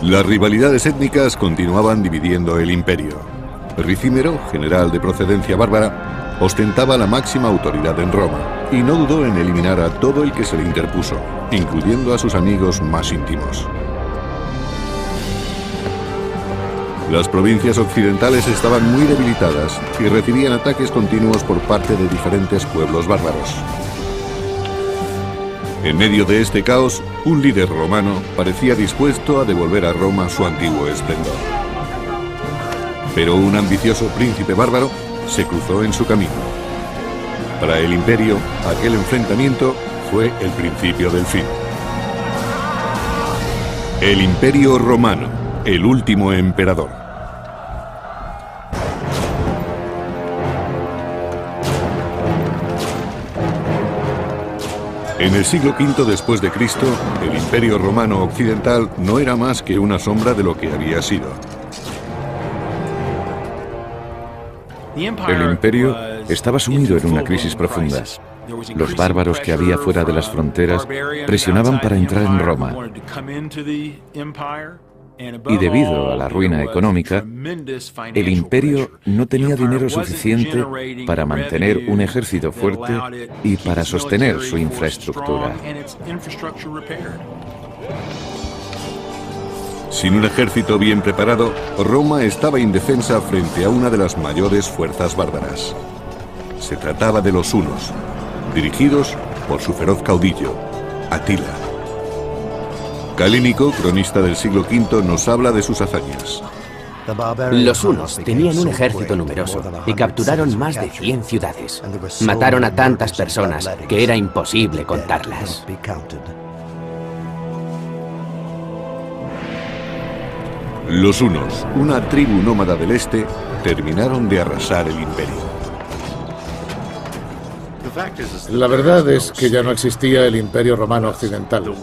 Las rivalidades étnicas continuaban dividiendo el imperio. Ricímero, general de procedencia bárbara, ostentaba la máxima autoridad en Roma y no dudó en eliminar a todo el que se le interpuso, incluyendo a sus amigos más íntimos. Las provincias occidentales estaban muy debilitadas y recibían ataques continuos por parte de diferentes pueblos bárbaros. En medio de este caos, un líder romano parecía dispuesto a devolver a Roma su antiguo esplendor. Pero un ambicioso príncipe bárbaro se cruzó en su camino. Para el imperio, aquel enfrentamiento fue el principio del fin. El Imperio Romano, el último emperador. En el siglo V después de Cristo, el Imperio Romano Occidental no era más que una sombra de lo que había sido. El imperio estaba sumido en una crisis profunda. Los bárbaros que había fuera de las fronteras presionaban para entrar en Roma. Y debido a la ruina económica, el imperio no tenía dinero suficiente para mantener un ejército fuerte y para sostener su infraestructura. Sin un ejército bien preparado, Roma estaba indefensa frente a una de las mayores fuerzas bárbaras. Se trataba de los hunos, dirigidos por su feroz caudillo, Atila. Calínico, cronista del siglo V, nos habla de sus hazañas. Los hunos tenían un ejército numeroso y capturaron más de 100 ciudades. Mataron a tantas personas que era imposible contarlas. Los hunos, una tribu nómada del este, terminaron de arrasar el imperio. La verdad es que ya no existía el Imperio Romano Occidental.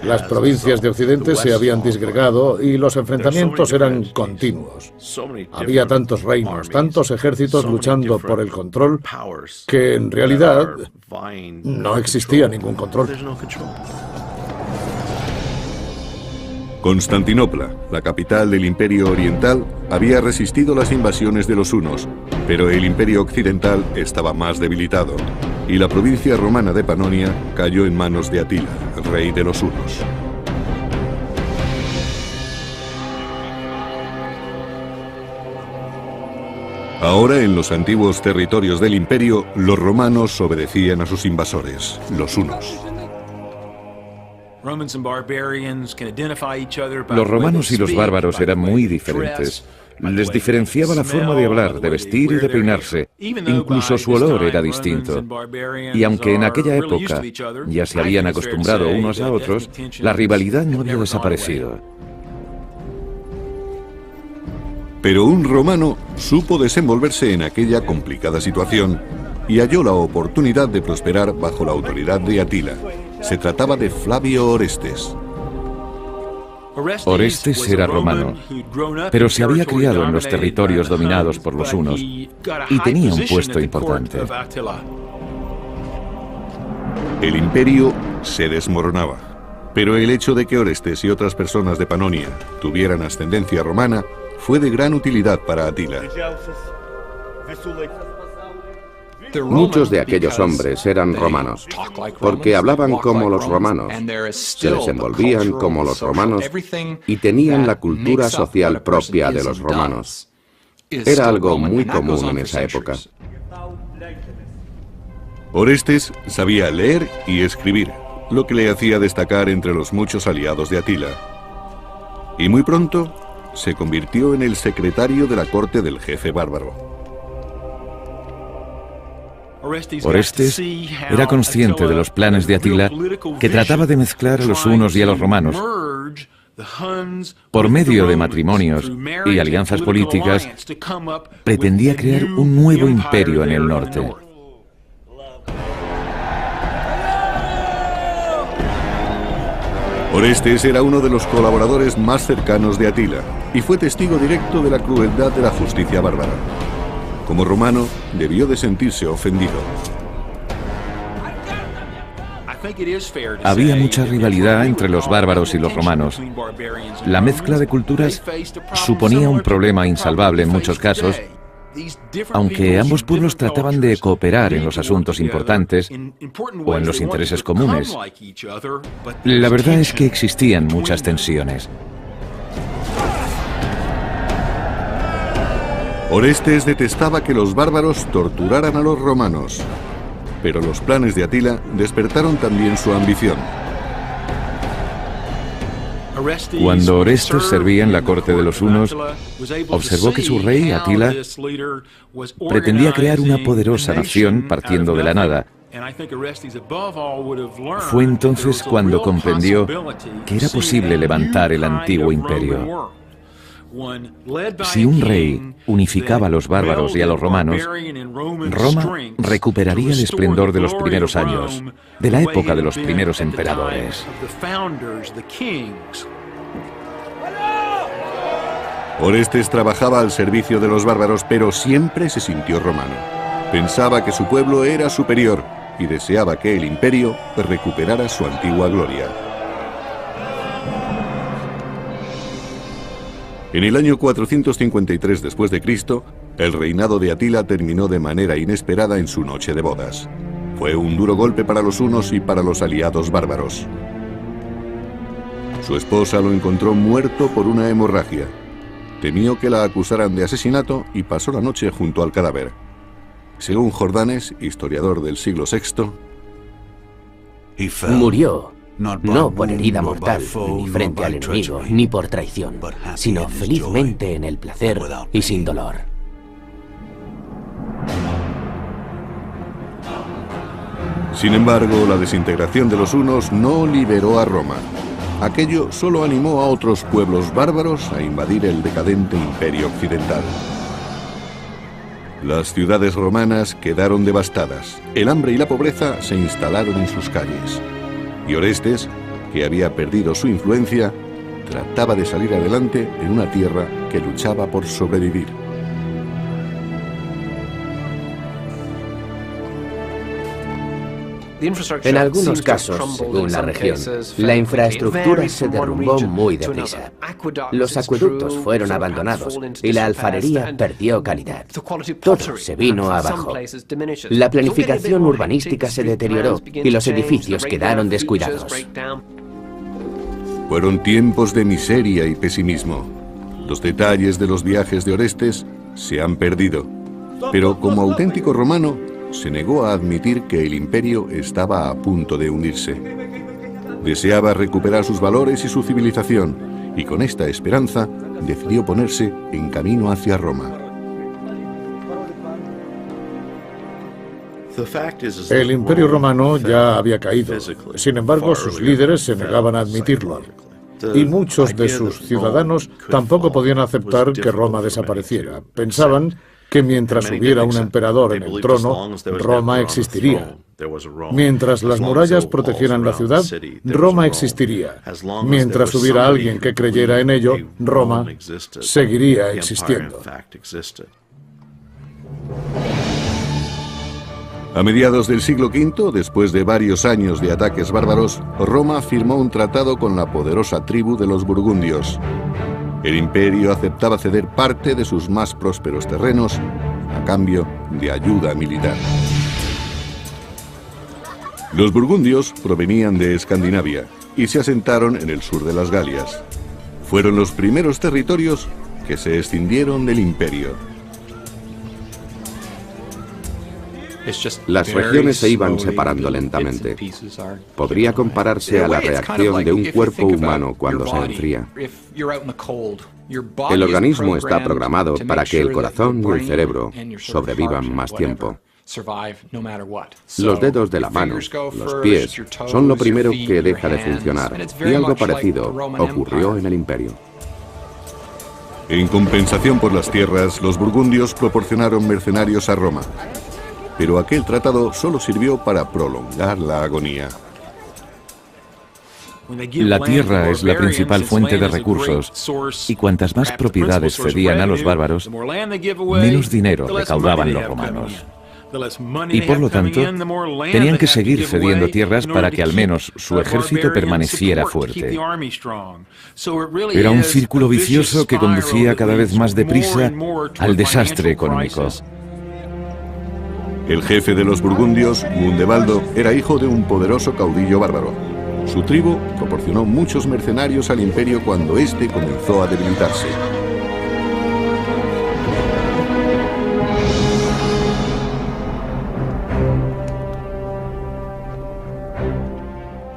Las provincias de Occidente se habían disgregado y los enfrentamientos eran continuos. Había tantos reinos, tantos ejércitos luchando por el control, que en realidad no existía ningún control. Constantinopla, la capital del Imperio Oriental, había resistido las invasiones de los hunos, pero el Imperio Occidental estaba más debilitado, y la provincia romana de Panonia cayó en manos de Atila, rey de los hunos. Ahora, en los antiguos territorios del imperio, los romanos obedecían a sus invasores, los hunos. Los romanos y los bárbaros eran muy diferentes. Les diferenciaba la forma de hablar, de vestir y de peinarse. Incluso su olor era distinto. Y aunque en aquella época ya se habían acostumbrado unos a otros, la rivalidad no había desaparecido. Pero un romano supo desenvolverse en aquella complicada situación y halló la oportunidad de prosperar bajo la autoridad de Atila. Se trataba de Flavio Orestes. Orestes era romano, pero se había criado en los territorios dominados por los hunos y tenía un puesto importante. El imperio se desmoronaba, pero el hecho de que Orestes y otras personas de Panonia tuvieran ascendencia romana fue de gran utilidad para Atila. Muchos de aquellos hombres eran romanos, porque hablaban como los romanos, se desenvolvían como los romanos y tenían la cultura social propia de los romanos. Era algo muy común en esa época. Orestes sabía leer y escribir, lo que le hacía destacar entre los muchos aliados de Atila. Y muy pronto se convirtió en el secretario de la corte del jefe bárbaro. Orestes era consciente de los planes de Atila, que trataba de mezclar a los hunos y a los romanos. Por medio de matrimonios y alianzas políticas, pretendía crear un nuevo imperio en el norte. Orestes era uno de los colaboradores más cercanos de Atila y fue testigo directo de la crueldad de la justicia bárbara. Como romano, debió de sentirse ofendido. Había mucha rivalidad entre los bárbaros y los romanos. La mezcla de culturas suponía un problema insalvable en muchos casos, aunque ambos pueblos trataban de cooperar en los asuntos importantes o en los intereses comunes. La verdad es que existían muchas tensiones. Orestes detestaba que los bárbaros torturaran a los romanos, pero los planes de Atila despertaron también su ambición. Cuando Orestes servía en la corte de los hunos, observó que su rey, Atila, pretendía crear una poderosa nación partiendo de la nada. Fue entonces cuando comprendió que era posible levantar el antiguo imperio. Si un rey unificaba a los bárbaros y a los romanos, Roma recuperaría el esplendor de los primeros años, de la época de los primeros emperadores. Orestes trabajaba al servicio de los bárbaros, pero siempre se sintió romano. Pensaba que su pueblo era superior y deseaba que el imperio recuperara su antigua gloria. En el año 453 después de Cristo, el reinado de Atila terminó de manera inesperada en su noche de bodas. Fue un duro golpe para los hunos y para los aliados bárbaros. Su esposa lo encontró muerto por una hemorragia. Temió que la acusaran de asesinato y pasó la noche junto al cadáver. Según Jordanes, historiador del siglo VI, murió no por herida mortal, ni frente al enemigo, ni por traición, sino felizmente en el placer y sin dolor. Sin embargo, la desintegración de los hunos no liberó a Roma. Aquello solo animó a otros pueblos bárbaros a invadir el decadente imperio occidental. Las ciudades romanas quedaron devastadas. El hambre y la pobreza se instalaron en sus calles. Y Orestes, que había perdido su influencia, trataba de salir adelante en una tierra que luchaba por sobrevivir. En algunos casos, según la región, la infraestructura se derrumbó muy deprisa. Los acueductos fueron abandonados y la alfarería perdió calidad. Todo se vino abajo. La planificación urbanística se deterioró y los edificios quedaron descuidados. Fueron tiempos de miseria y pesimismo. Los detalles de los viajes de Orestes se han perdido, pero como auténtico romano, se negó a admitir que el imperio estaba a punto de hundirse. Deseaba recuperar sus valores y su civilización, y con esta esperanza decidió ponerse en camino hacia Roma. El imperio romano ya había caído. Sin embargo, sus líderes se negaban a admitirlo. Y muchos de sus ciudadanos tampoco podían aceptar que Roma desapareciera. Pensaban que mientras hubiera un emperador en el trono, Roma existiría. Mientras las murallas protegieran la ciudad, Roma existiría. Mientras hubiera alguien que creyera en ello, Roma seguiría existiendo. A mediados del siglo V, después de varios años de ataques bárbaros, Roma firmó un tratado con la poderosa tribu de los burgundios. El imperio aceptaba ceder parte de sus más prósperos terrenos a cambio de ayuda militar. Los burgundios provenían de Escandinavia y se asentaron en el sur de las Galias. Fueron los primeros territorios que se escindieron del imperio. Las regiones se iban separando lentamente. Podría compararse a la reacción de un cuerpo humano cuando se enfría. El organismo está programado para que el corazón y el cerebro sobrevivan más tiempo. Los dedos de la mano, los pies, son lo primero que deja de funcionar, y algo parecido ocurrió en el imperio. En compensación por las tierras, los burgundios proporcionaron mercenarios a Roma. Pero aquel tratado solo sirvió para prolongar la agonía. La tierra es la principal fuente de recursos, y cuantas más propiedades cedían a los bárbaros, menos dinero recaudaban los romanos. y por lo tanto tenían que seguir cediendo tierras para que al menos su ejército permaneciera fuerte. Era un círculo vicioso que conducía cada vez más deprisa al desastre económico. El jefe de los burgundios, Gundebaldo, era hijo de un poderoso caudillo bárbaro. Su tribu proporcionó muchos mercenarios al imperio cuando éste comenzó a debilitarse.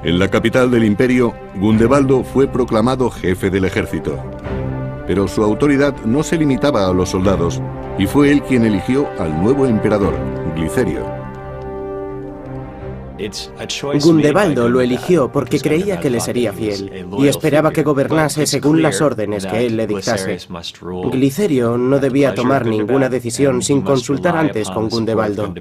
En la capital del imperio, Gundebaldo fue proclamado jefe del ejército. Pero su autoridad no se limitaba a los soldados, y fue él quien eligió al nuevo emperador, Glicerio. Gundebaldo lo eligió porque creía que le sería fiel y esperaba que gobernase según las órdenes que él le dictase. Glicerio no debía tomar ninguna decisión sin consultar antes con Gundebaldo.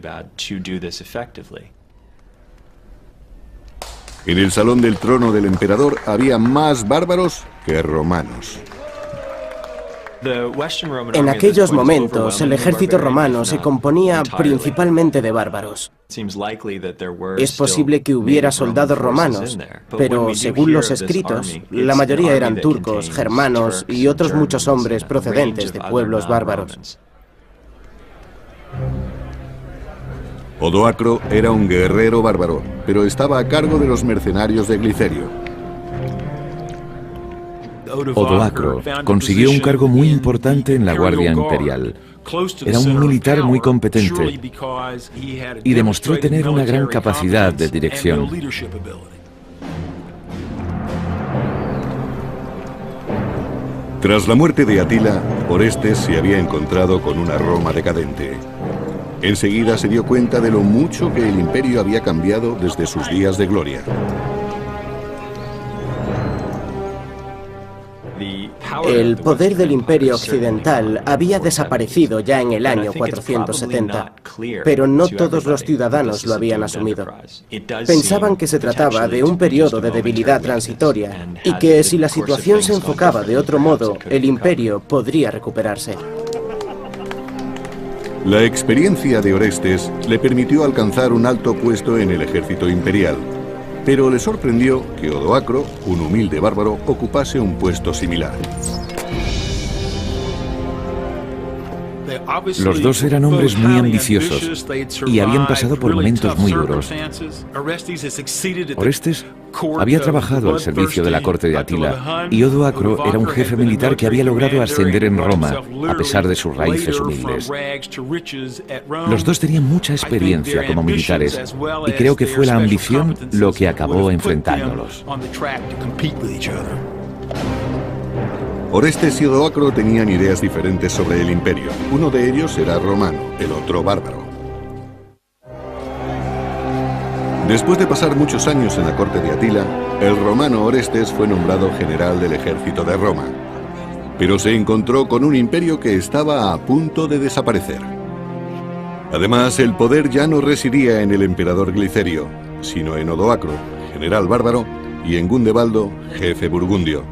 En el salón del trono del emperador había más bárbaros que romanos. En aquellos momentos, el ejército romano se componía principalmente de bárbaros. Es posible que hubiera soldados romanos, pero según los escritos, la mayoría eran turcos, germanos y otros muchos hombres procedentes de pueblos bárbaros. Odoacro era un guerrero bárbaro, pero estaba a cargo de los mercenarios de Glicerio. Odoacro consiguió un cargo muy importante en la Guardia Imperial. Era un militar muy competente y demostró tener una gran capacidad de dirección. Tras la muerte de Atila, Orestes se había encontrado con una Roma decadente. Enseguida se dio cuenta de lo mucho que el imperio había cambiado desde sus días de gloria. El poder del Imperio Occidental había desaparecido ya en el año 470, pero no todos los ciudadanos lo habían asumido. Pensaban que se trataba de un periodo de debilidad transitoria y que si la situación se enfocaba de otro modo, el imperio podría recuperarse. La experiencia de Orestes le permitió alcanzar un alto puesto en el ejército imperial, pero le sorprendió que Odoacro, un humilde bárbaro, ocupase un puesto similar. Los dos eran hombres muy ambiciosos y habían pasado por momentos muy duros. Orestes había trabajado al servicio de la corte de Atila y Odoacro era un jefe militar que había logrado ascender en Roma a pesar de sus raíces humildes. Los dos tenían mucha experiencia como militares y creo que fue la ambición lo que acabó enfrentándolos. Orestes y Odoacro tenían ideas diferentes sobre el imperio. Uno de ellos era romano, el otro bárbaro. Después de pasar muchos años en la corte de Atila, el romano Orestes fue nombrado general del ejército de Roma. Pero se encontró con un imperio que estaba a punto de desaparecer. Además, el poder ya no residía en el emperador Glicerio, sino en Odoacro, general bárbaro, y en Gundebaldo, jefe burgundio.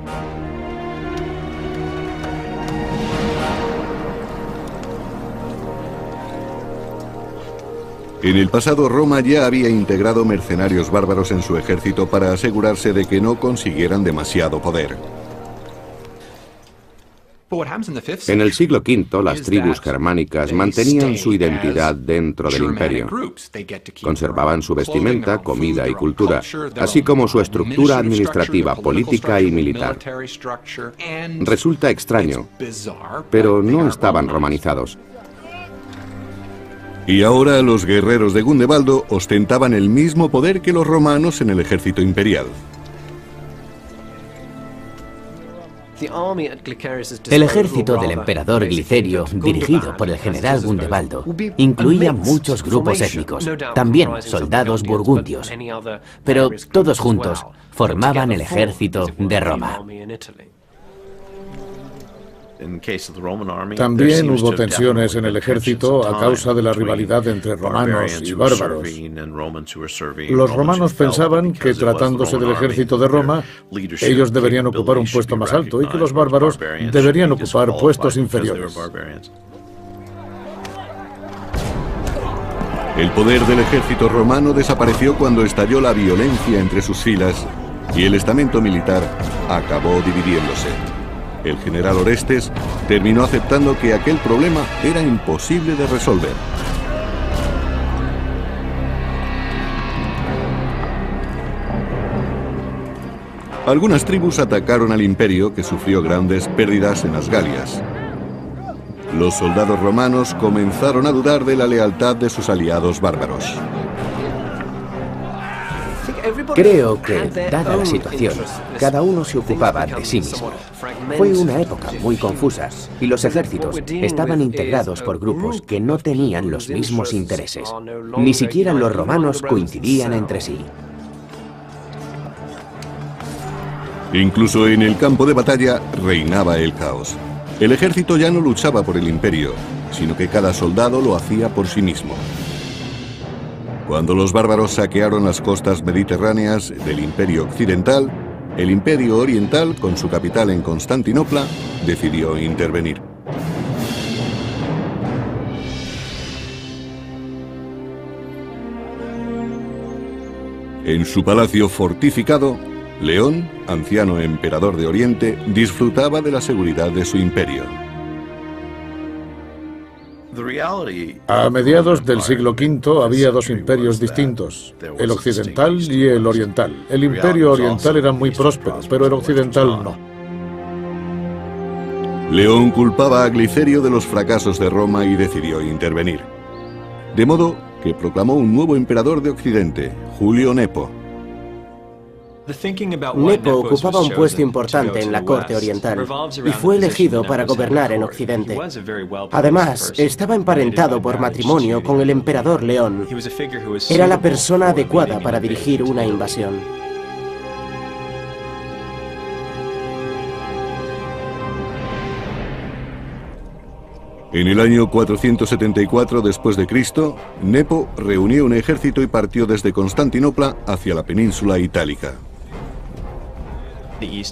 En el pasado, Roma ya había integrado mercenarios bárbaros en su ejército para asegurarse de que no consiguieran demasiado poder. En el siglo V, las tribus germánicas mantenían su identidad dentro del imperio. Conservaban su vestimenta, comida y cultura, así como su estructura administrativa, política y militar. Resulta extraño, pero no estaban romanizados. Y ahora los guerreros de Gundebaldo ostentaban el mismo poder que los romanos en el ejército imperial. El ejército del emperador Glicerio, dirigido por el general Gundebaldo, incluía muchos grupos étnicos, también soldados burgundios, pero todos juntos formaban el ejército de Roma. También hubo tensiones en el ejército a causa de la rivalidad entre romanos y bárbaros. Los romanos pensaban que, tratándose del ejército de Roma, ellos deberían ocupar un puesto más alto y que los bárbaros deberían ocupar puestos inferiores. El poder del ejército romano desapareció cuando estalló la violencia entre sus filas y el estamento militar acabó dividiéndose. El general Orestes terminó aceptando que aquel problema era imposible de resolver. Algunas tribus atacaron al imperio, que sufrió grandes pérdidas en las Galias. Los soldados romanos comenzaron a dudar de la lealtad de sus aliados bárbaros. Creo que, dada la situación, cada uno se ocupaba de sí mismo. Fue una época muy confusa y los ejércitos estaban integrados por grupos que no tenían los mismos intereses. Ni siquiera los romanos coincidían entre sí. Incluso en el campo de batalla reinaba el caos. El ejército ya no luchaba por el imperio, sino que cada soldado lo hacía por sí mismo. Cuando los bárbaros saquearon las costas mediterráneas del Imperio Occidental, el Imperio Oriental, con su capital en Constantinopla, decidió intervenir. En su palacio fortificado, León, anciano emperador de Oriente, disfrutaba de la seguridad de su imperio. A mediados del siglo V había dos imperios distintos, el occidental y el oriental. El imperio oriental era muy próspero, pero el occidental no. León culpaba a Glicerio de los fracasos de Roma y decidió intervenir. De modo que proclamó un nuevo emperador de Occidente, Julio Nepo. Nepo ocupaba un puesto importante en la corte oriental y fue elegido para gobernar en Occidente. Además, estaba emparentado por matrimonio con el emperador León. Era la persona adecuada para dirigir una invasión. En el año 474 después de Cristo, Nepo reunió un ejército y partió desde Constantinopla hacia la península itálica.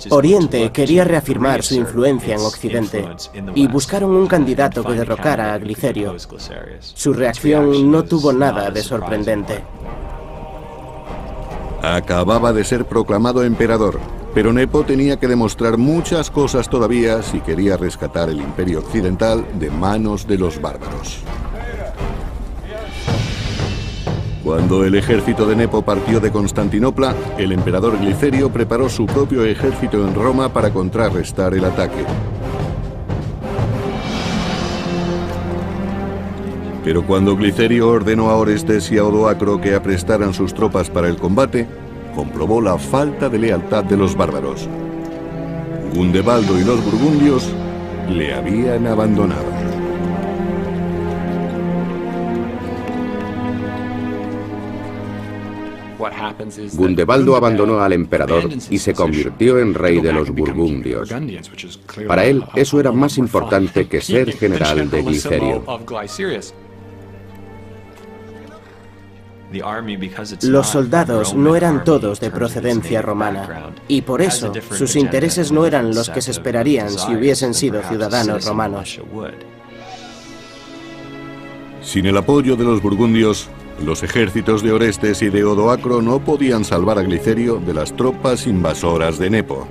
Oriente quería reafirmar su influencia en Occidente y buscaron un candidato que derrocara a Glicerio. Su reacción no tuvo nada de sorprendente. Acababa de ser proclamado emperador, pero Nepo tenía que demostrar muchas cosas todavía si quería rescatar el imperio occidental de manos de los bárbaros. Cuando el ejército de Nepo partió de Constantinopla, el emperador Glicerio preparó su propio ejército en Roma para contrarrestar el ataque. Pero cuando Glicerio ordenó a Orestes y a Odoacro que aprestaran sus tropas para el combate, comprobó la falta de lealtad de los bárbaros. Gundebaldo y los burgundios le habían abandonado. Gundebaldo abandonó al emperador y se convirtió en rey de los burgundios. Para él, eso era más importante que ser general de Glicerio. Los soldados no eran todos de procedencia romana, y por eso sus intereses no eran los que se esperarían si hubiesen sido ciudadanos romanos. Sin el apoyo de los burgundios, los ejércitos de Orestes y de Odoacro no podían salvar a Glicerio de las tropas invasoras de Nepo.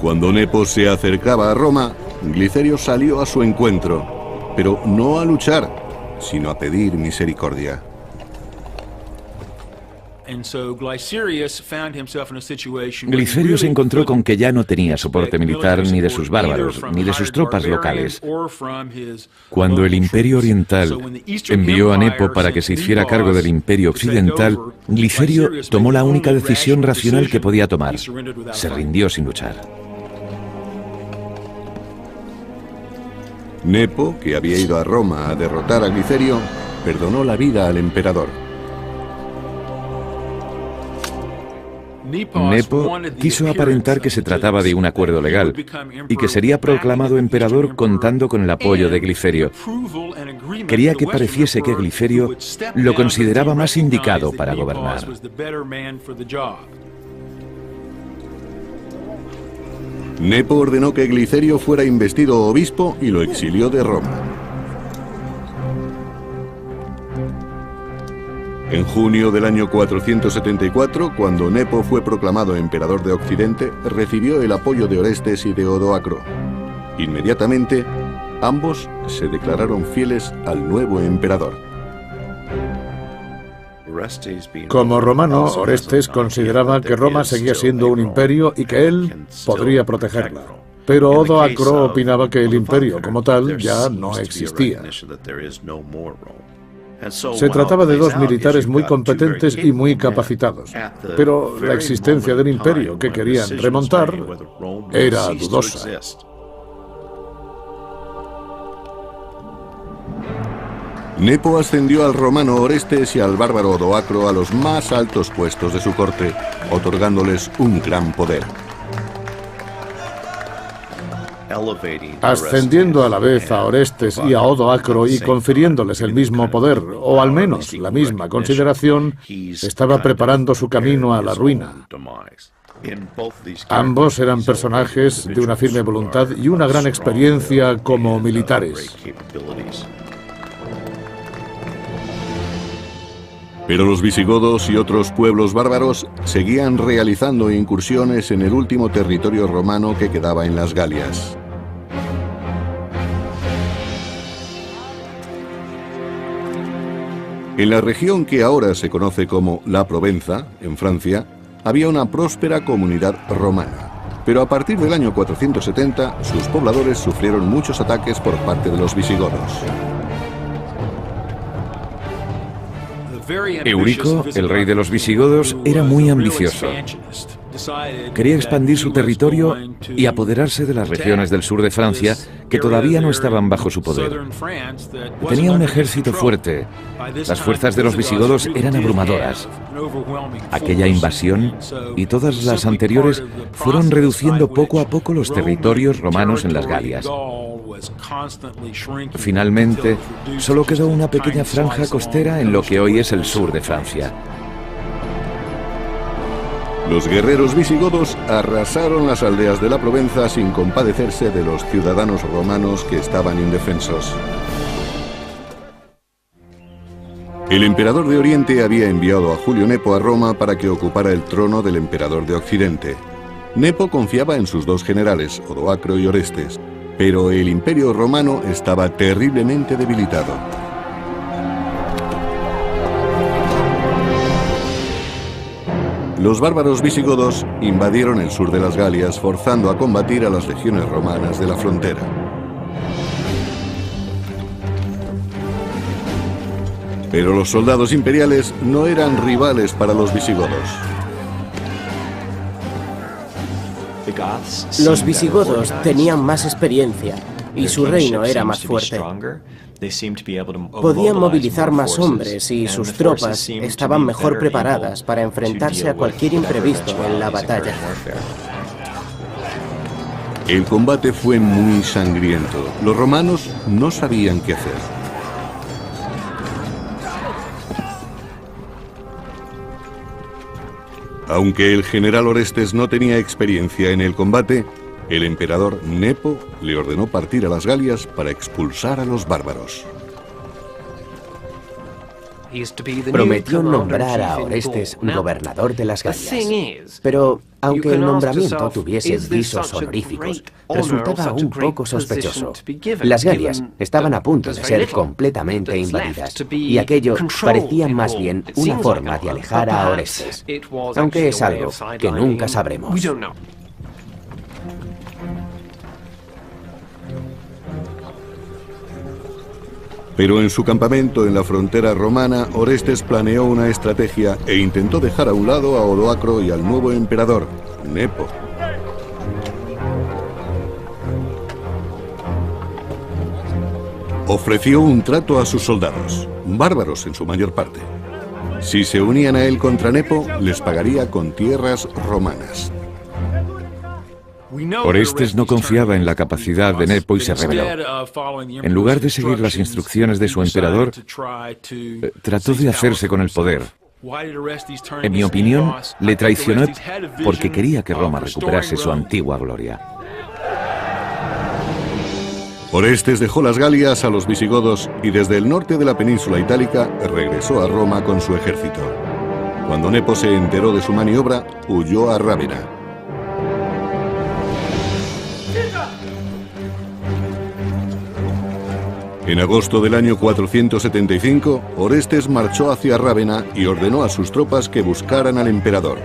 Cuando Nepo se acercaba a Roma, Glicerio salió a su encuentro, pero no a luchar, sino a pedir misericordia. Glicerio se encontró con que ya no tenía soporte militar ni de sus bárbaros, ni de sus tropas locales. Cuando el Imperio Oriental envió a Nepo para que se hiciera cargo del Imperio Occidental, Glicerio tomó la única decisión racional que podía tomar. Se rindió sin luchar. Nepo, que había ido a Roma a derrotar a Glicerio, perdonó la vida al emperador. Nepo quiso aparentar que se trataba de un acuerdo legal y que sería proclamado emperador contando con el apoyo de Glicerio. Quería que pareciese que Glicerio lo consideraba más indicado para gobernar. Nepo ordenó que Glicerio fuera investido obispo y lo exilió de Roma. En junio del año 474, cuando Nepo fue proclamado emperador de Occidente, recibió el apoyo de Orestes y de Odoacro. Inmediatamente, ambos se declararon fieles al nuevo emperador. Como romano, Orestes consideraba que Roma seguía siendo un imperio y que él podría protegerla. Pero Odoacro opinaba que el imperio como tal ya no existía. Se trataba de dos militares muy competentes y muy capacitados, pero la existencia del imperio que querían remontar era dudosa. Nepo ascendió al romano Orestes y al bárbaro Odoacro a los más altos puestos de su corte, otorgándoles un gran poder. Ascendiendo a la vez a Orestes y a Odoacro y confiriéndoles el mismo poder, o al menos la misma consideración, estaba preparando su camino a la ruina. Ambos eran personajes de una firme voluntad y una gran experiencia como militares. Pero los visigodos y otros pueblos bárbaros seguían realizando incursiones en el último territorio romano que quedaba en las Galias. En la región que ahora se conoce como la Provenza, en Francia, había una próspera comunidad romana. Pero a partir del año 470, sus pobladores sufrieron muchos ataques por parte de los visigodos. Eurico, el rey de los visigodos, era muy ambicioso. Quería expandir su territorio y apoderarse de las regiones del sur de Francia que todavía no estaban bajo su poder. Tenía un ejército fuerte. Las fuerzas de los visigodos eran abrumadoras. Aquella invasión y todas las anteriores fueron reduciendo poco a poco los territorios romanos en las Galias. Finalmente, solo quedó una pequeña franja costera en lo que hoy es el sur de Francia. Los guerreros visigodos arrasaron las aldeas de la Provenza sin compadecerse de los ciudadanos romanos que estaban indefensos. El emperador de Oriente había enviado a Julio Nepo a Roma para que ocupara el trono del emperador de Occidente. Nepo confiaba en sus dos generales, Odoacro y Orestes, pero el imperio romano estaba terriblemente debilitado. Los bárbaros visigodos invadieron el sur de las Galias, forzando a combatir a las legiones romanas de la frontera. Pero los soldados imperiales no eran rivales para los visigodos. Los visigodos tenían más experiencia y su reino era más fuerte. Podían movilizar más hombres y sus tropas estaban mejor preparadas para enfrentarse a cualquier imprevisto en la batalla. El combate fue muy sangriento. Los romanos no sabían qué hacer. Aunque el general Orestes no tenía experiencia en el combate, el emperador Nepo le ordenó partir a las Galias para expulsar a los bárbaros. Prometió nombrar a Orestes gobernador de las Galias. Pero, aunque el nombramiento tuviese visos honoríficos, resultaba un poco sospechoso. Las Galias estaban a punto de ser completamente invadidas, y aquello parecía más bien una forma de alejar a Orestes, aunque es algo que nunca sabremos. Pero en su campamento en la frontera romana, Orestes planeó una estrategia e intentó dejar a un lado a Odoacro y al nuevo emperador, Nepo. Ofreció un trato a sus soldados, bárbaros en su mayor parte. Si se unían a él contra Nepo, les pagaría con tierras romanas. Orestes no confiaba en la capacidad de Nepo y se rebeló. En lugar de seguir las instrucciones de su emperador, trató de hacerse con el poder. En mi opinión, le traicionó porque quería que Roma recuperase su antigua gloria. Orestes dejó las Galias a los visigodos y desde el norte de la península itálica regresó a Roma con su ejército. Cuando Nepo se enteró de su maniobra, huyó a Rávena. En agosto del año 475, Orestes marchó hacia Rávena y ordenó a sus tropas que buscaran al emperador.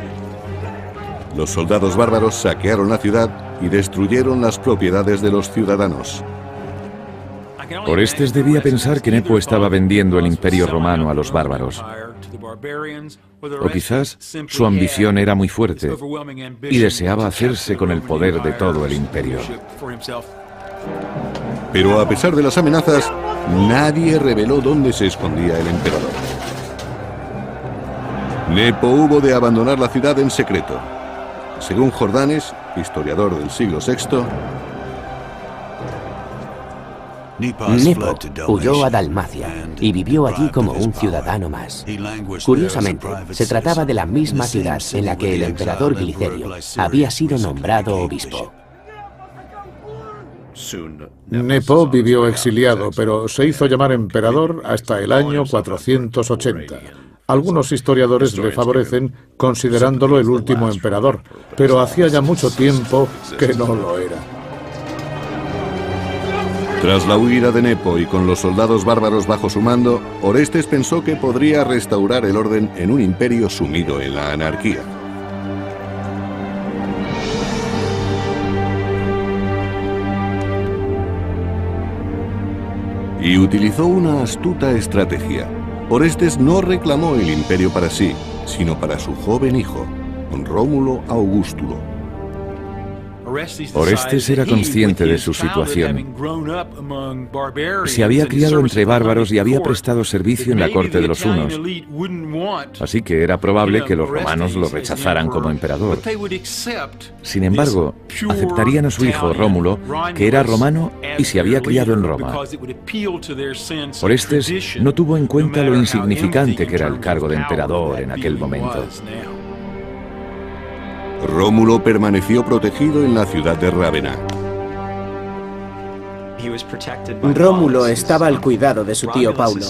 Los soldados bárbaros saquearon la ciudad y destruyeron las propiedades de los ciudadanos. Orestes debía pensar que Nepo estaba vendiendo el imperio romano a los bárbaros. O quizás su ambición era muy fuerte y deseaba hacerse con el poder de todo el imperio. Pero a pesar de las amenazas, nadie reveló dónde se escondía el emperador. Nepo hubo de abandonar la ciudad en secreto. Según Jordanes, historiador del siglo VI, Nepo huyó a Dalmacia y vivió allí como un ciudadano más. Curiosamente, se trataba de la misma ciudad en la que el emperador Glicerio había sido nombrado obispo. Nepo vivió exiliado, pero se hizo llamar emperador hasta el año 480. Algunos historiadores le favorecen considerándolo el último emperador, pero hacía ya mucho tiempo que no lo era. Tras la huida de Nepo y con los soldados bárbaros bajo su mando, Orestes pensó que podría restaurar el orden en un imperio sumido en la anarquía. Y utilizó una astuta estrategia. Orestes no reclamó el imperio para sí, sino para su joven hijo, Rómulo Augustulo. Orestes era consciente de su situación. Se había criado entre bárbaros y había prestado servicio en la corte de los hunos. Así que era probable que los romanos lo rechazaran como emperador. Sin embargo, aceptarían a su hijo Rómulo, que era romano y se había criado en Roma. Orestes no tuvo en cuenta lo insignificante que era el cargo de emperador en aquel momento. Rómulo permaneció protegido en la ciudad de Rávena. Rómulo estaba al cuidado de su tío Paulo.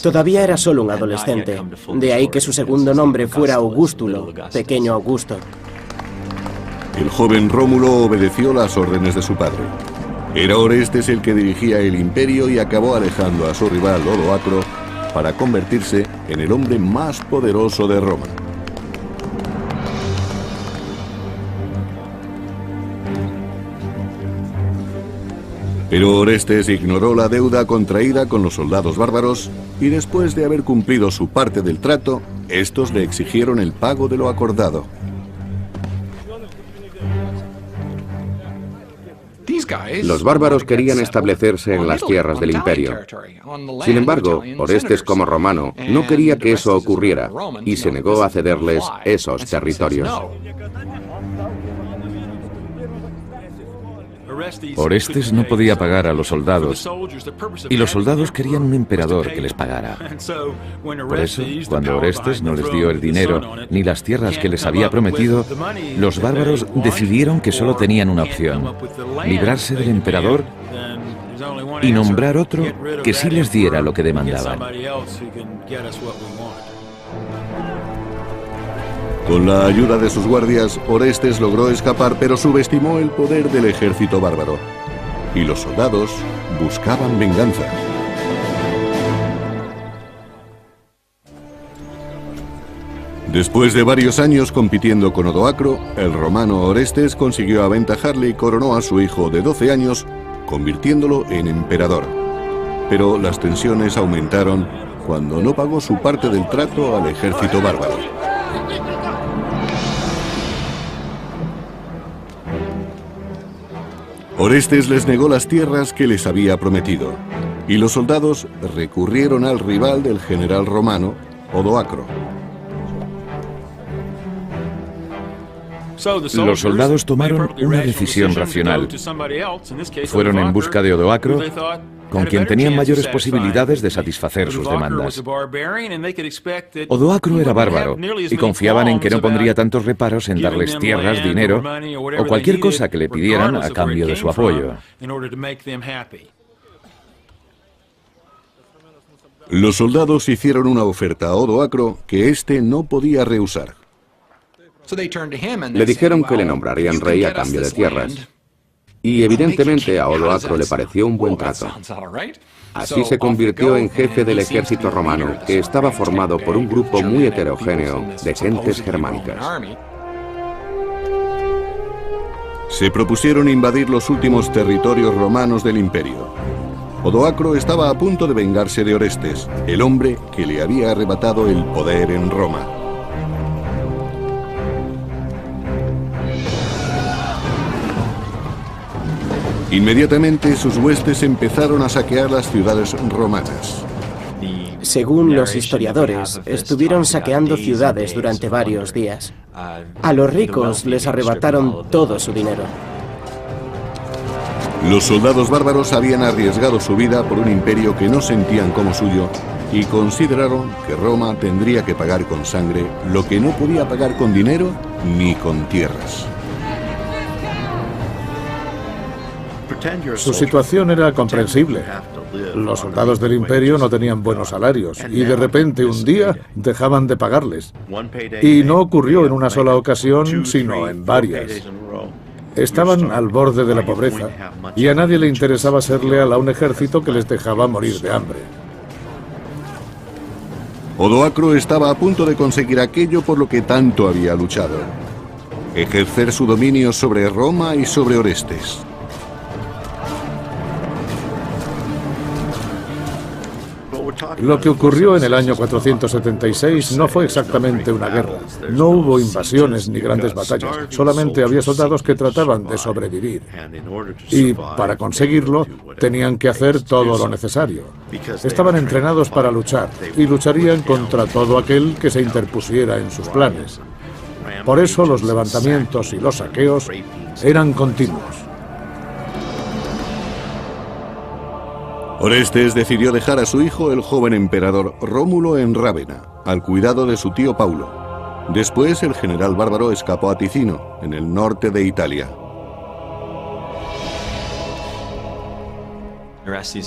Todavía era solo un adolescente, de ahí que su segundo nombre fuera Augustulo, pequeño Augusto. El joven Rómulo obedeció las órdenes de su padre. Era Orestes el que dirigía el imperio y acabó alejando a su rival Odoacro para convertirse en el hombre más poderoso de Roma. Pero Orestes ignoró la deuda contraída con los soldados bárbaros y después de haber cumplido su parte del trato, estos le exigieron el pago de lo acordado. Los bárbaros querían establecerse en las tierras del imperio. Sin embargo, Orestes como romano no quería que eso ocurriera y se negó a cederles esos territorios. Orestes no podía pagar a los soldados, y los soldados querían un emperador que les pagara. Por eso, cuando Orestes no les dio el dinero ni las tierras que les había prometido, los bárbaros decidieron que solo tenían una opción: librarse del emperador y nombrar otro que sí les diera lo que demandaban. Con la ayuda de sus guardias, Orestes logró escapar, pero subestimó el poder del ejército bárbaro. Y los soldados buscaban venganza. Después de varios años compitiendo con Odoacro, el romano Orestes consiguió aventajarle y coronó a su hijo de 12 años, convirtiéndolo en emperador. Pero las tensiones aumentaron cuando no pagó su parte del trato al ejército bárbaro. Orestes les negó las tierras que les había prometido, y los soldados recurrieron al rival del general romano, Odoacro. Los soldados tomaron una decisión racional. Fueron en busca de Odoacro con quien tenían mayores posibilidades de satisfacer sus demandas. Odoacro era bárbaro y confiaban en que no pondría tantos reparos en darles tierras, dinero o cualquier cosa que le pidieran a cambio de su apoyo. Los soldados hicieron una oferta a Odoacro que éste no podía rehusar. Le dijeron que le nombrarían rey a cambio de tierras. Y evidentemente a Odoacro le pareció un buen trato. Así se convirtió en jefe del ejército romano, que estaba formado por un grupo muy heterogéneo de gentes germánicas. Se propusieron invadir los últimos territorios romanos del imperio. Odoacro estaba a punto de vengarse de Orestes, el hombre que le había arrebatado el poder en Roma. Inmediatamente sus huestes empezaron a saquear las ciudades romanas. Según los historiadores, estuvieron saqueando ciudades durante varios días. A los ricos les arrebataron todo su dinero. Los soldados bárbaros habían arriesgado su vida por un imperio que no sentían como suyo y consideraron que Roma tendría que pagar con sangre lo que no podía pagar con dinero ni con tierras. Su situación era comprensible. Los soldados del imperio no tenían buenos salarios y de repente un día dejaban de pagarles. Y no ocurrió en una sola ocasión, sino en varias. Estaban al borde de la pobreza y a nadie le interesaba ser leal a un ejército que les dejaba morir de hambre. Odoacro estaba a punto de conseguir aquello por lo que tanto había luchado: ejercer su dominio sobre Roma y sobre Orestes. Lo que ocurrió en el año 476 no fue exactamente una guerra. No hubo invasiones ni grandes batallas, solamente había soldados que trataban de sobrevivir. Y para conseguirlo, tenían que hacer todo lo necesario. Estaban entrenados para luchar y lucharían contra todo aquel que se interpusiera en sus planes. Por eso los levantamientos y los saqueos eran continuos. Orestes decidió dejar a su hijo, el joven emperador Rómulo, en Rávena, al cuidado de su tío Paulo. Después, el general bárbaro escapó a Ticino, en el norte de Italia.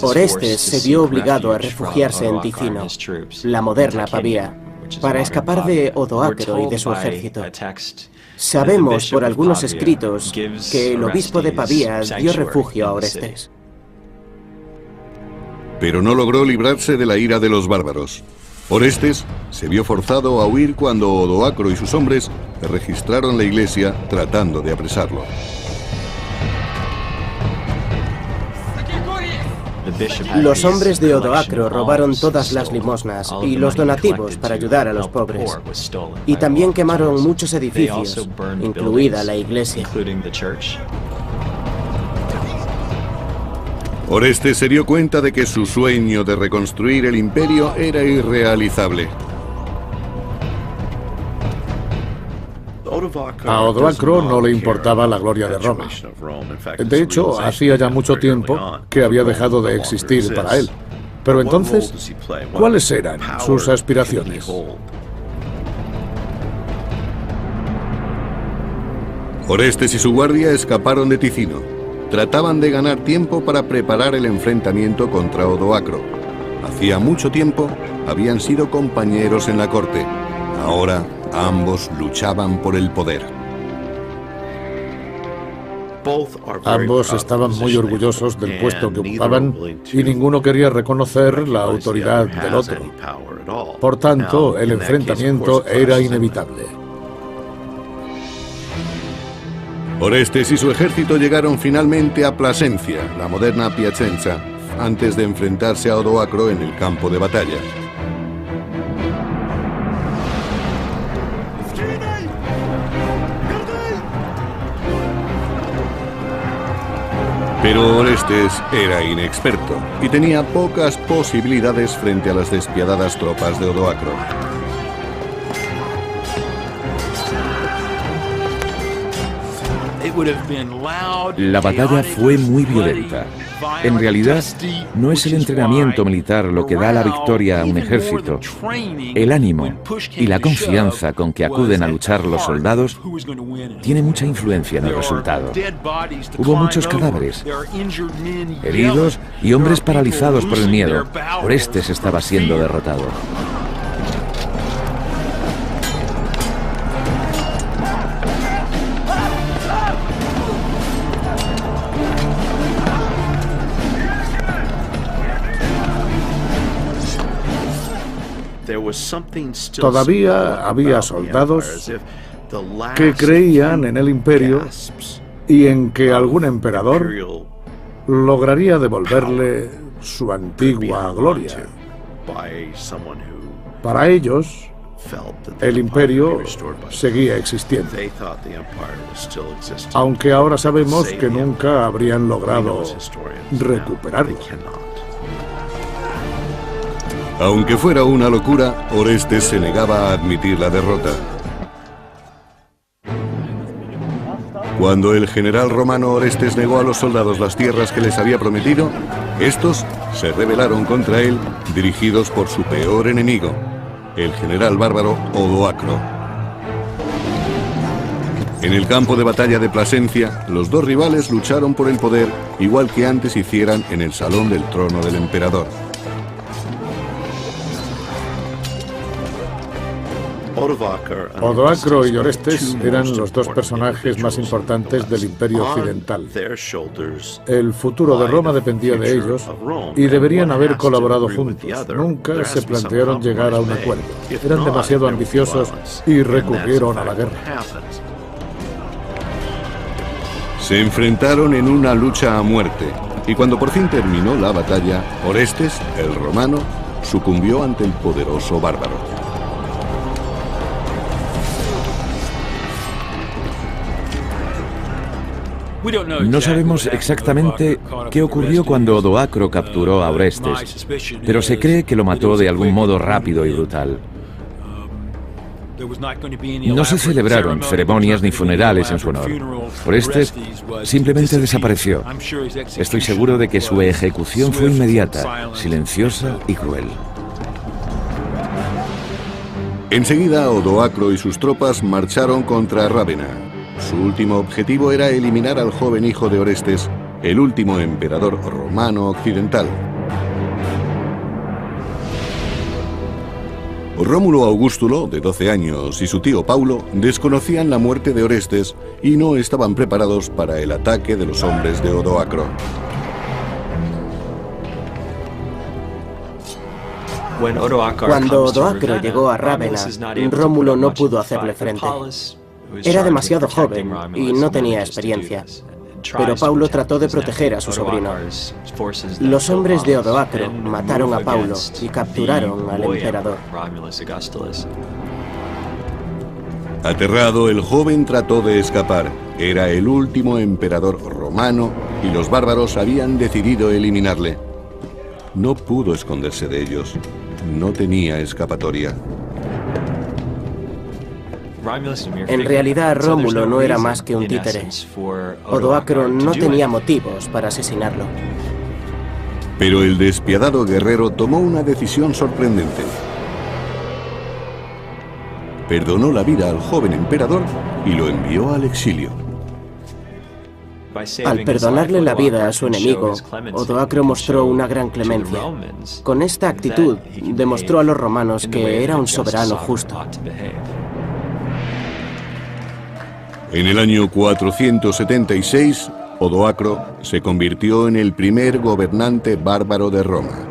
Orestes se vio obligado a refugiarse en Ticino, la moderna Pavía, para escapar de Odoacro y de su ejército. Sabemos por algunos escritos que el obispo de Pavía dio refugio a Orestes. Pero no logró librarse de la ira de los bárbaros. Orestes se vio forzado a huir cuando Odoacro y sus hombres registraron la iglesia tratando de apresarlo. Los hombres de Odoacro robaron todas las limosnas y los donativos para ayudar a los pobres. Y también quemaron muchos edificios, incluida la iglesia. Orestes se dio cuenta de que su sueño de reconstruir el imperio era irrealizable. A Odoacro no le importaba la gloria de Roma. De hecho, hacía ya mucho tiempo que había dejado de existir para él. Pero entonces, ¿cuáles eran sus aspiraciones? Orestes y su guardia escaparon de Ticino. Trataban de ganar tiempo para preparar el enfrentamiento contra Odoacro. Hacía mucho tiempo habían sido compañeros en la corte. Ahora ambos luchaban por el poder. Ambos estaban muy orgullosos del puesto que ocupaban y ninguno quería reconocer la autoridad del otro. Por tanto, el enfrentamiento era inevitable. Orestes y su ejército llegaron finalmente a Plasencia, la moderna Piacenza, antes de enfrentarse a Odoacro en el campo de batalla. Pero Orestes era inexperto y tenía pocas posibilidades frente a las despiadadas tropas de Odoacro. La batalla fue muy violenta. En realidad, no es el entrenamiento militar lo que da la victoria a un ejército. El ánimo y la confianza con que acuden a luchar los soldados tiene mucha influencia en el resultado. Hubo muchos cadáveres, heridos y hombres paralizados por el miedo. Orestes estaba siendo derrotado. Todavía había soldados que creían en el imperio y en que algún emperador lograría devolverle su antigua gloria. Para ellos, el imperio seguía existiendo, aunque ahora sabemos que nunca habrían logrado recuperarlo. Aunque fuera una locura, Orestes se negaba a admitir la derrota. Cuando el general romano Orestes negó a los soldados las tierras que les había prometido, estos se rebelaron contra él, dirigidos por su peor enemigo, el general bárbaro Odoacro. En el campo de batalla de Plasencia, los dos rivales lucharon por el poder, igual que antes hicieran en el salón del trono del emperador. Odoacro y Orestes eran los dos personajes más importantes del Imperio Occidental. El futuro de Roma dependía de ellos y deberían haber colaborado juntos. Nunca se plantearon llegar a un acuerdo. Eran demasiado ambiciosos y recurrieron a la guerra. Se enfrentaron en una lucha a muerte, y cuando por fin terminó la batalla, Orestes, el romano, sucumbió ante el poderoso bárbaro. No sabemos exactamente qué ocurrió cuando Odoacro capturó a Orestes, pero se cree que lo mató de algún modo rápido y brutal. No se celebraron ceremonias ni funerales en su honor. Orestes simplemente desapareció. Estoy seguro de que su ejecución fue inmediata, silenciosa y cruel. Enseguida, Odoacro y sus tropas marcharon contra Rávena. Su último objetivo era eliminar al joven hijo de Orestes, el último emperador romano occidental. Rómulo Augustulo, de 12 años, y su tío Paulo desconocían la muerte de Orestes y no estaban preparados para el ataque de los hombres de Odoacro. Cuando Odoacro llegó a Rávena, Rómulo no pudo hacerle frente. Era demasiado joven y no tenía experiencia, pero Paulo trató de proteger a su sobrino. Los hombres de Odoacro mataron a Paulo y capturaron al emperador. Aterrado, el joven trató de escapar. Era el último emperador romano y los bárbaros habían decidido eliminarle. No pudo esconderse de ellos. No tenía escapatoria. En realidad, Rómulo no era más que un títere. Odoacro no tenía motivos para asesinarlo. Pero el despiadado guerrero tomó una decisión sorprendente. Perdonó la vida al joven emperador y lo envió al exilio. Al perdonarle la vida a su enemigo, Odoacro mostró una gran clemencia. Con esta actitud, demostró a los romanos que era un soberano justo. En el año 476, Odoacro se convirtió en el primer gobernante bárbaro de Roma.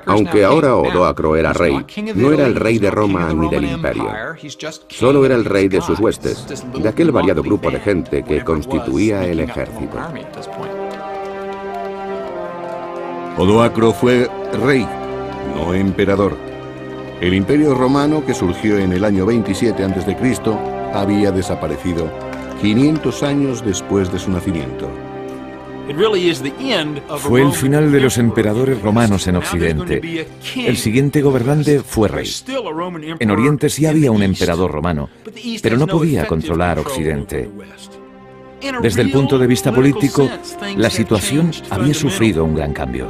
Aunque ahora Odoacro era rey, no era el rey de Roma ni del imperio. Solo era el rey de sus huestes, de aquel variado grupo de gente que constituía el ejército. Odoacro fue rey, no emperador. El imperio romano, que surgió en el año 27 a.C., había desaparecido 500 años después de su nacimiento. Fue el final de los emperadores romanos en Occidente. El siguiente gobernante fue rey. En Oriente sí había un emperador romano, pero no podía controlar Occidente. Desde el punto de vista político, la situación había sufrido un gran cambio.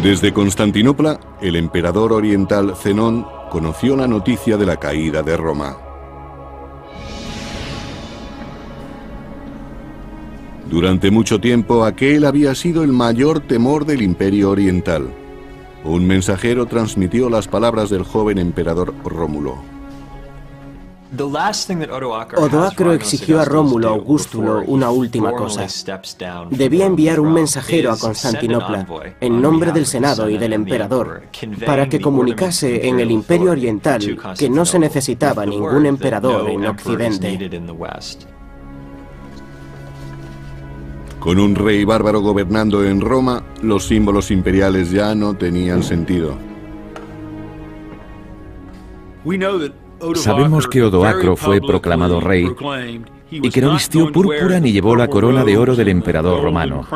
Desde Constantinopla, el emperador oriental Zenón conoció la noticia de la caída de Roma. Durante mucho tiempo, aquel había sido el mayor temor del Imperio Oriental. Un mensajero transmitió las palabras del joven emperador Rómulo. Odoacro exigió a Rómulo Augustulo una última cosa. Debía enviar un mensajero a Constantinopla, en nombre del Senado y del emperador, para que comunicase en el Imperio Oriental que no se necesitaba ningún emperador en Occidente. Con un rey bárbaro gobernando en Roma, los símbolos imperiales ya no tenían sentido. Sabemos que Odoacro fue proclamado rey y que no vistió púrpura ni llevó la corona de oro del emperador romano.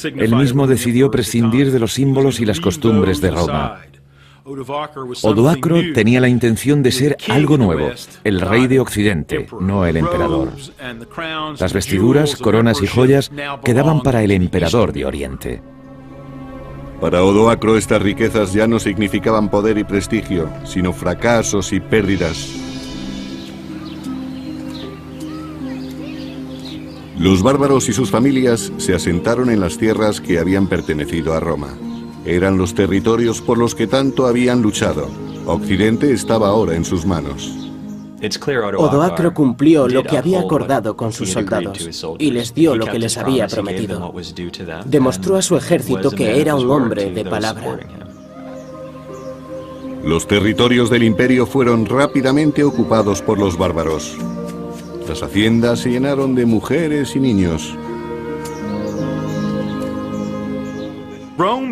Él mismo decidió prescindir de los símbolos y las costumbres de Roma. Odoacro tenía la intención de ser algo nuevo, el rey de Occidente, no el emperador. Las vestiduras, coronas y joyas quedaban para el emperador de Oriente. Para Odoacro estas riquezas ya no significaban poder y prestigio, sino fracasos y pérdidas. Los bárbaros y sus familias se asentaron en las tierras que habían pertenecido a Roma. Eran los territorios por los que tanto habían luchado. Occidente estaba ahora en sus manos. Odoacro cumplió lo que había acordado con sus soldados y les dio lo que les había prometido. Demostró a su ejército que era un hombre de palabra. Los territorios del imperio fueron rápidamente ocupados por los bárbaros. Las haciendas se llenaron de mujeres y niños.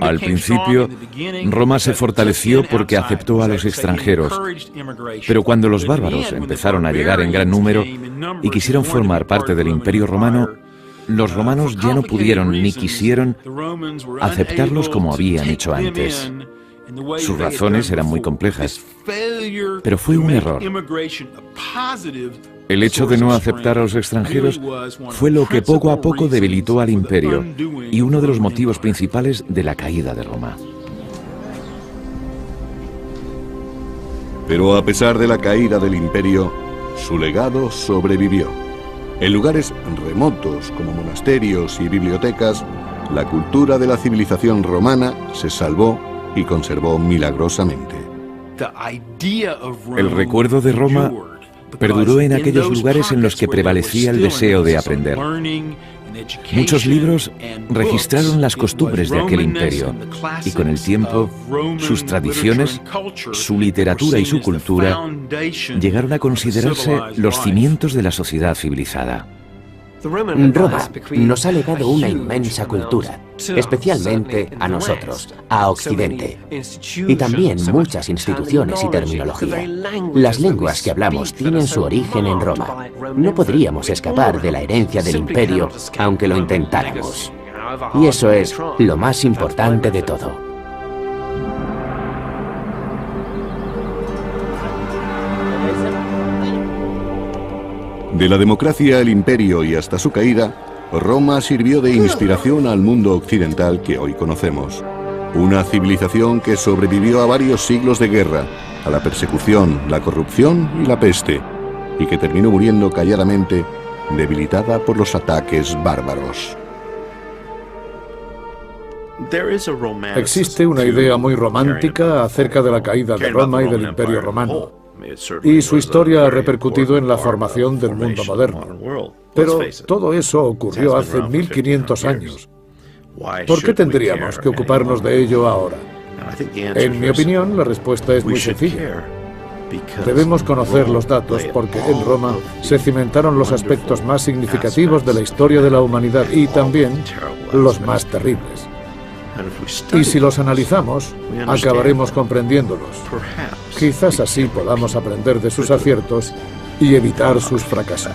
Al principio, Roma se fortaleció porque aceptó a los extranjeros, pero cuando los bárbaros empezaron a llegar en gran número y quisieron formar parte del Imperio Romano, los romanos ya no pudieron ni quisieron aceptarlos como habían hecho antes. Sus razones eran muy complejas, pero fue un error. El hecho de no aceptar a los extranjeros fue lo que poco a poco debilitó al imperio y uno de los motivos principales de la caída de Roma. Pero a pesar de la caída del imperio, su legado sobrevivió. En lugares remotos como monasterios y bibliotecas, la cultura de la civilización romana se salvó y conservó milagrosamente. El recuerdo de Roma perduró en aquellos lugares en los que prevalecía el deseo de aprender. Muchos libros registraron las costumbres de aquel imperio y con el tiempo sus tradiciones, su literatura y su cultura llegaron a considerarse los cimientos de la sociedad civilizada. Roma nos ha legado una inmensa cultura, especialmente a nosotros, a Occidente, y también muchas instituciones y terminología. Las lenguas que hablamos tienen su origen en Roma. No podríamos escapar de la herencia del imperio, aunque lo intentáramos. Y eso es lo más importante de todo. De la democracia al imperio y hasta su caída, Roma sirvió de inspiración al mundo occidental que hoy conocemos. Una civilización que sobrevivió a varios siglos de guerra, a la persecución, la corrupción y la peste, y que terminó muriendo calladamente, debilitada por los ataques bárbaros. Existe una idea muy romántica acerca de la caída de Roma y del Imperio Romano. Y su historia ha repercutido en la formación del mundo moderno. Pero todo eso ocurrió hace 1500 años. ¿Por qué tendríamos que ocuparnos de ello ahora? En mi opinión, la respuesta es muy sencilla. Debemos conocer los datos porque en Roma se cimentaron los aspectos más significativos de la historia de la humanidad y también los más terribles. Y si los analizamos, acabaremos comprendiéndolos. Quizás así podamos aprender de sus aciertos y evitar sus fracasos.